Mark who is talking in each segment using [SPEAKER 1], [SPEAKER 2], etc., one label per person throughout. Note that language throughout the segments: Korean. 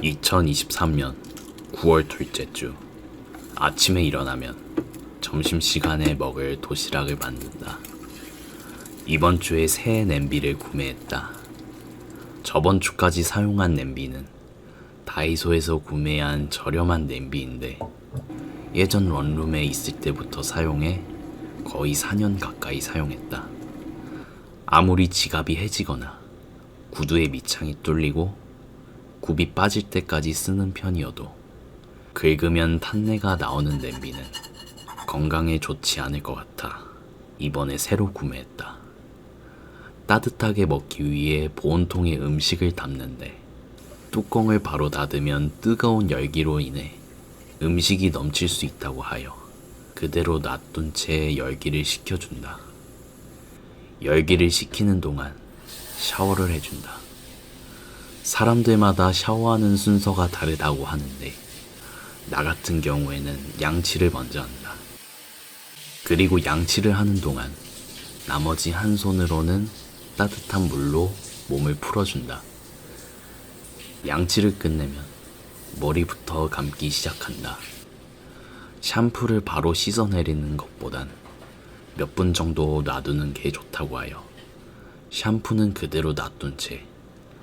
[SPEAKER 1] 2023년 9월 둘째 주. 아침에 일어나면 점심시간에 먹을 도시락을 만든다. 이번 주에 새 냄비를 구매했다. 저번 주까지 사용한 냄비는 다이소에서 구매한 저렴한 냄비인데 예전 원룸에 있을 때부터 사용해 거의 4년 가까이 사용했다. 아무리 지갑이 해지거나 구두에 밑창이 뚫리고 굽이 빠질 때까지 쓰는 편이어도 긁으면 탄내가 나오는 냄비는 건강에 좋지 않을 것 같아 이번에 새로 구매했다. 따뜻하게 먹기 위해 보온통에 음식을 담는데 뚜껑을 바로 닫으면 뜨거운 열기로 인해 음식이 넘칠 수 있다고 하여 그대로 놔둔 채 열기를 식혀준다. 열기를 식히는 동안 샤워를 해준다. 사람들마다 샤워하는 순서가 다르다고 하는데 나 같은 경우에는 양치를 먼저 한다. 그리고 양치를 하는 동안 나머지 한 손으로는 따뜻한 물로 몸을 풀어준다. 양치를 끝내면 머리부터 감기 시작한다. 샴푸를 바로 씻어내리는 것보단 몇 분 정도 놔두는 게 좋다고 하여 샴푸는 그대로 놔둔 채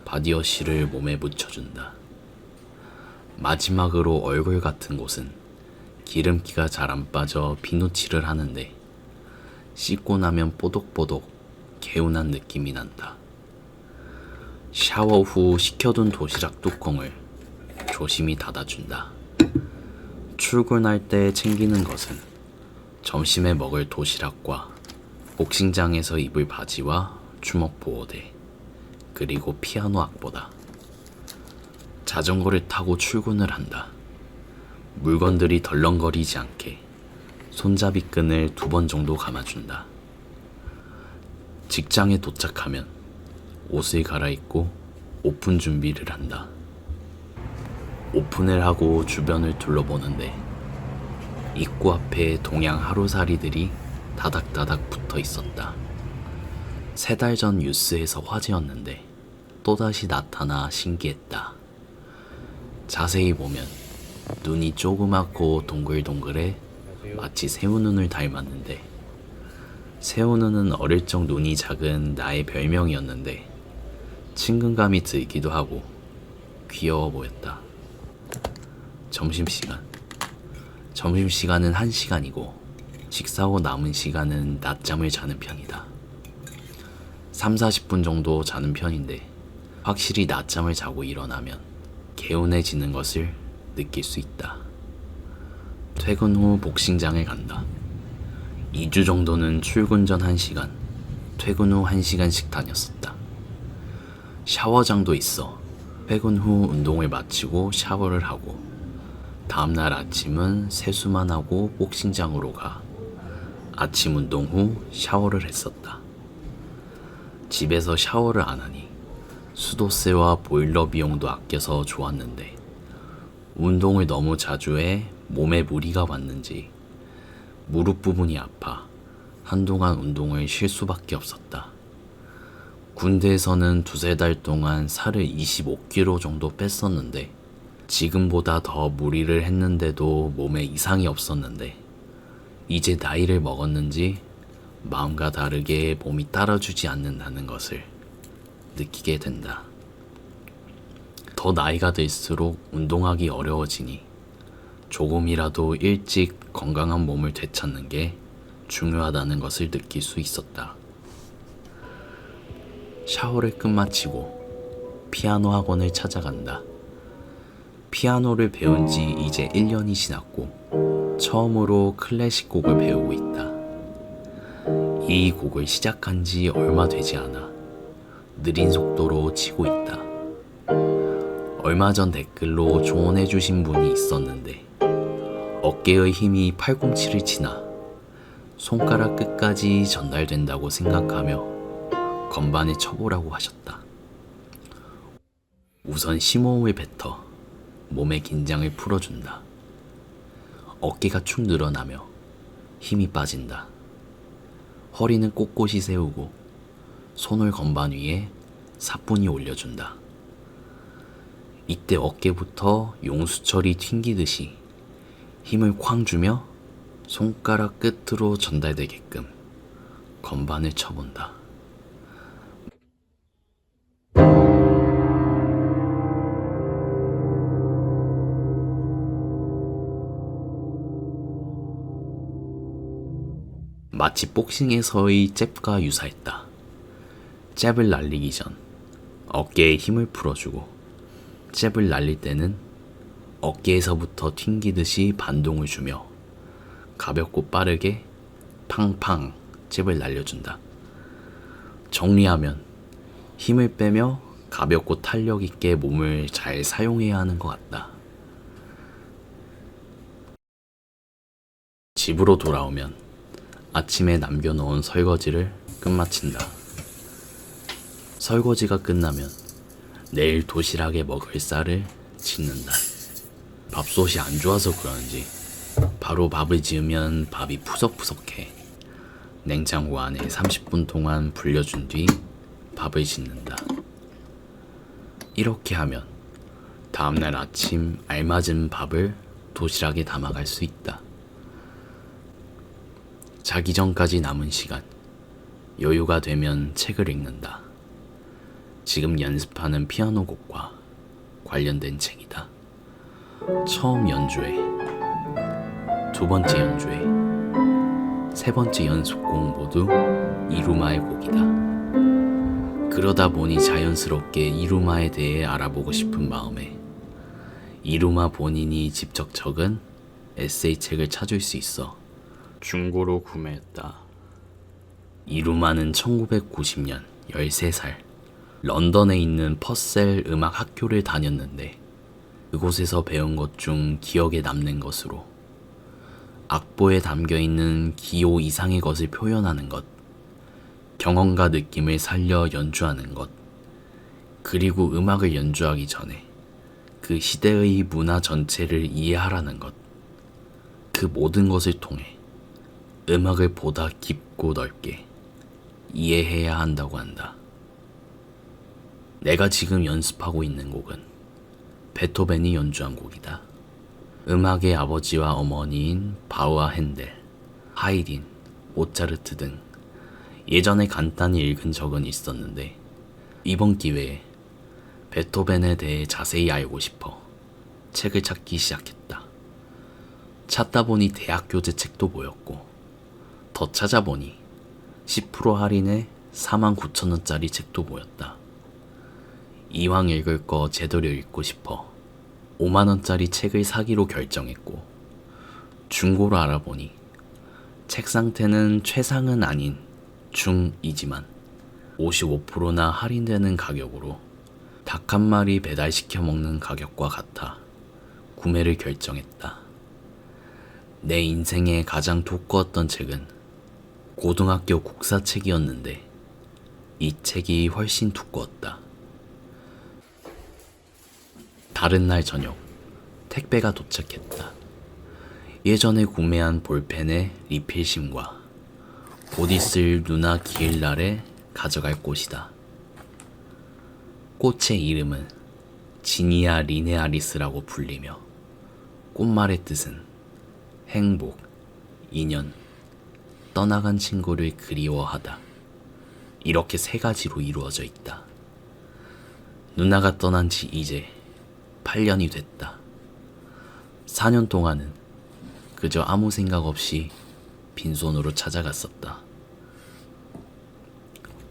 [SPEAKER 1] 바디워시를 몸에 묻혀준다. 마지막으로 얼굴 같은 곳은 기름기가 잘 안 빠져 비누칠을 하는데 씻고 나면 뽀독뽀독 개운한 느낌이 난다. 샤워 후 식혀둔 도시락 뚜껑을 조심히 닫아준다. 출근할 때 챙기는 것은 점심에 먹을 도시락과 복싱장에서 입을 바지와 주먹 보호대, 그리고 피아노 악보다. 자전거를 타고 출근을 한다. 물건들이 덜렁거리지 않게 손잡이 끈을 2번 정도 감아준다. 직장에 도착하면 옷을 갈아입고 오픈 준비를 한다. 오픈을 하고 주변을 둘러보는데 입구 앞에 동양 하루살이들이 다닥다닥 붙어 있었다. 3달 전 뉴스에서 화제였는데 또다시 나타나 신기했다. 자세히 보면 눈이 조그맣고 동글동글해 마치 새우눈을 닮았는데 새우눈은 어릴 적 눈이 작은 나의 별명이었는데 친근감이 들기도 하고 귀여워 보였다. 점심시간은 1시간이고 식사 후 남은 시간은 낮잠을 자는 편이다. 30-40분 정도 자는 편인데 확실히 낮잠을 자고 일어나면 개운해지는 것을 느낄 수 있다. 퇴근 후 복싱장에 간다. 2주 정도는 출근 전 1시간, 퇴근 후 1시간씩 다녔었다. 샤워장도 있어 퇴근 후 운동을 마치고 샤워를 하고 다음날 아침은 세수만 하고 복싱장으로 가 아침 운동 후 샤워를 했었다. 집에서 샤워를 안 하니 수도세와 보일러 비용도 아껴서 좋았는데 운동을 너무 자주 해 몸에 무리가 왔는지 무릎 부분이 아파 한동안 운동을 쉴 수밖에 없었다. 군대에서는 2-3달 동안 살을 25kg 정도 뺐었는데 지금보다 더 무리를 했는데도 몸에 이상이 없었는데 이제 나이를 먹었는지 마음과 다르게 몸이 따라주지 않는다는 것을 느끼게 된다. 더 나이가 들수록 운동하기 어려워지니 조금이라도 일찍 건강한 몸을 되찾는 게 중요하다는 것을 느낄 수 있었다. 샤워를 끝마치고 피아노 학원을 찾아간다. 피아노를 배운 지 이제 1년이 지났고 처음으로 클래식 곡을 배우고 있다. 이 곡을 시작한 지 얼마 되지 않아 느린 속도로 치고 있다. 얼마 전 댓글로 조언해주신 분이 있었는데 어깨의 힘이 팔꿈치를 치나 손가락 끝까지 전달된다고 생각하며 건반에 쳐보라고 하셨다. 우선 심호흡을 뱉어 몸의 긴장을 풀어준다. 어깨가 축 늘어나며 힘이 빠진다. 허리는 꼿꼿이 세우고 손을 건반 위에 사뿐히 올려준다. 이때 어깨부터 용수철이 튕기듯이 힘을 쾅 주며 손가락 끝으로 전달되게끔 건반을 쳐본다. 마치 복싱에서의 잽과 유사했다. 잽을 날리기 전 어깨에 힘을 풀어주고 잽을 날릴 때는 어깨에서부터 튕기듯이 반동을 주며 가볍고 빠르게 팡팡 잽을 날려준다. 정리하면 힘을 빼며 가볍고 탄력 있게 몸을 잘 사용해야 하는 것 같다. 집으로 돌아오면 아침에 남겨놓은 설거지를 끝마친다. 설거지가 끝나면 내일 도시락에 먹을 쌀을 짓는다. 밥솥이 안 좋아서 그런지 바로 밥을 지으면 밥이 푸석푸석해. 냉장고 안에 30분 동안 불려준 뒤 밥을 짓는다. 이렇게 하면 다음날 아침 알맞은 밥을 도시락에 담아갈 수 있다. 자기 전까지 남은 시간, 여유가 되면 책을 읽는다. 지금 연습하는 피아노 곡과 관련된 책이다. 처음 연주회, 두 번째 연주회, 세 번째 연습곡 모두 이루마의 곡이다. 그러다 보니 자연스럽게 이루마에 대해 알아보고 싶은 마음에 이루마 본인이 직접 적은 에세이 책을 찾을 수 있어 중고로 구매했다. 이루마는 1990년 13살 런던에 있는 퍼셀 음악 학교를 다녔는데 그곳에서 배운 것 중 기억에 남는 것으로 악보에 담겨있는 기호 이상의 것을 표현하는 것, 경험과 느낌을 살려 연주하는 것, 그리고 음악을 연주하기 전에 그 시대의 문화 전체를 이해하라는 것, 그 모든 것을 통해 음악을 보다 깊고 넓게 이해해야 한다고 한다. 내가 지금 연습하고 있는 곡은 베토벤이 연주한 곡이다. 음악의 아버지와 어머니인 바우아 핸델, 하이딘, 모차르트 등 예전에 간단히 읽은 적은 있었는데 이번 기회에 베토벤에 대해 자세히 알고 싶어 책을 찾기 시작했다. 찾다 보니 대학교제 책도 보였고 더 찾아보니 10% 할인에 49,000원짜리 책도 보였다. 이왕 읽을 거 제대로 읽고 싶어 5만원짜리 책을 사기로 결정했고 중고로 알아보니 책 상태는 최상은 아닌 중이지만 55%나 할인되는 가격으로 닭 한 마리 배달시켜 먹는 가격과 같아 구매를 결정했다. 내 인생에 가장 두꺼웠던 책은 고등학교 국사책이었는데 이 책이 훨씬 두꺼웠다. 다른 날 저녁 택배가 도착했다. 예전에 구매한 볼펜의 리필심과 곧 있을 누나 기일 날에 가져갈 꽃이다. 꽃의 이름은 지니아 리네아리스라고 불리며 꽃말의 뜻은 행복, 인연, 떠나간 친구를 그리워하다. 이렇게 세 가지로 이루어져 있다. 누나가 떠난 지 이제 8년이 됐다. 4년 동안은 그저 아무 생각 없이 빈손으로 찾아갔었다.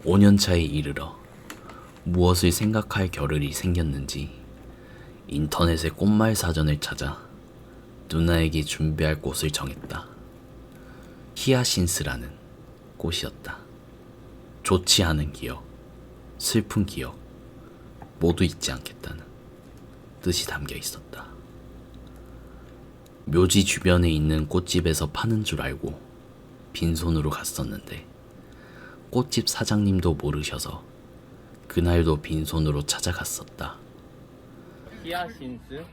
[SPEAKER 1] 5년 차에 이르러 무엇을 생각할 겨를이 생겼는지 인터넷에 꽃말 사전을 찾아 누나에게 준비할 꽃을 정했다. 히아신스라는 꽃이었다. 좋지 않은 기억, 슬픈 기억 모두 잊지 않겠다는 뜻이 담겨 있었다. 묘지 주변에 있는 꽃집에서 파는 줄 알고 빈손으로 갔었는데 꽃집 사장님도 모르셔서 그날도 빈손으로 찾아갔었다.
[SPEAKER 2] 히아신스?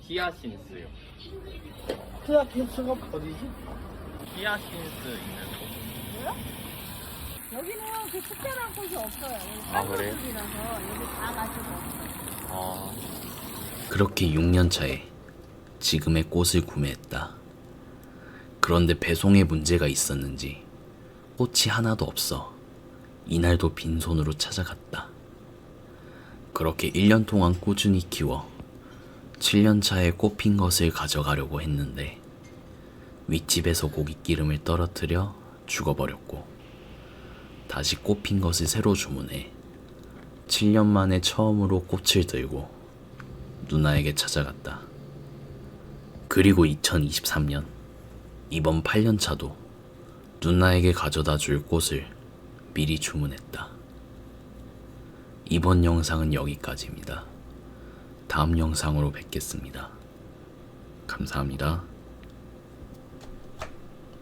[SPEAKER 2] 히아신스요.
[SPEAKER 3] 히아신스가 어디지?
[SPEAKER 2] 히아신스 있는 곳.
[SPEAKER 4] 여기는 그 특별한 곳이 없어요. 여기
[SPEAKER 2] 아, 그래요?
[SPEAKER 4] 산골이라서 여기 다 가지고 없어요.
[SPEAKER 2] 아,
[SPEAKER 1] 그렇게 6년 차에 지금의 꽃을 구매했다. 그런데 배송에 문제가 있었는지 꽃이 하나도 없어 이날도 빈손으로 찾아갔다. 그렇게 1년 동안 꾸준히 키워 7년 차에 꽃핀 것을 가져가려고 했는데 윗집에서 고깃기름을 떨어뜨려 죽어버렸고 다시 꽃핀 것을 새로 주문해 7년 만에 처음으로 꽃을 들고 누나에게 찾아갔다. 그리고 2023년 이번 8년 차도 누나에게 가져다 줄 꽃을 미리 주문했다. 이번 영상은 여기까지입니다. 다음 영상으로 뵙겠습니다. 감사합니다.